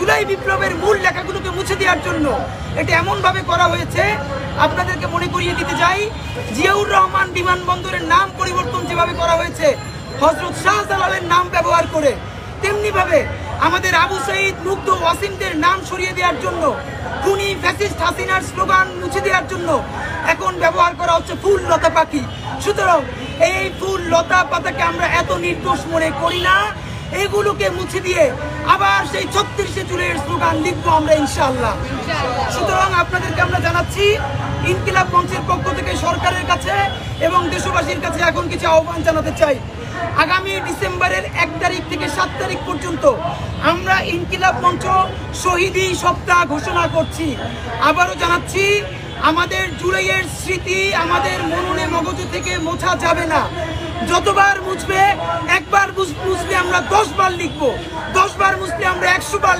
জুলাই বিপ্লবের মূল লেখাগুলোকে মুছে দেওয়ার জন্য এটা এমনভাবে করা হয়েছে। আপনাদেরকে মনে করিয়ে দিতে চাই, জিয়াউর রহমান বিমানবন্দরের নাম পরিবর্তন যেভাবে করা হয়েছে হযরত শাহজালালের নাম ব্যবহার করে, তেমনিভাবে আমাদের আবু সাঈদ, মুগ্ধ, ওয়াসিমদের নাম সরিয়ে দেওয়ার জন্য, খুনি ফ্যাসিস্ট হাসিনার স্লোগান মুছে দেওয়ার জন্য এখন ব্যবহার করা হচ্ছে ফুল, লতা, পাখি। সুতরাং এই ফুল, লতা, পাতাকে আমরা এত নির্দোষ মনে করি না। এগুলোকে মুছে দিয়ে আবার সেই ৩৬শে জুলাইয়ের স্লোগান লিখবো আমরা ইনশাআল্লাহ। সুতরাং আপনাদেরকে আমরা জানাচ্ছি, ইনকিলাব মঞ্চের পক্ষ থেকে সরকারের কাছে এবং দেশবাসীর কাছে এখন কিছু আহ্বান জানাতে চাই। আগামী ডিসেম্বরের ১ তারিখ থেকে ৭ তারিখ পর্যন্ত আমরা ইনকিলাব মঞ্চ শহীদি সপ্তাহ ঘোষণা করছি। আবারও জানাচ্ছি, আমাদের জুলাইয়ের স্মৃতি আমাদের মননে মগজে থেকে মোছা যাবে না। যতবার মুছবে, একবার মুছলে আমরা ১০ বার লিখবো, ১০ বার মুছলে আমরা ১০০ বার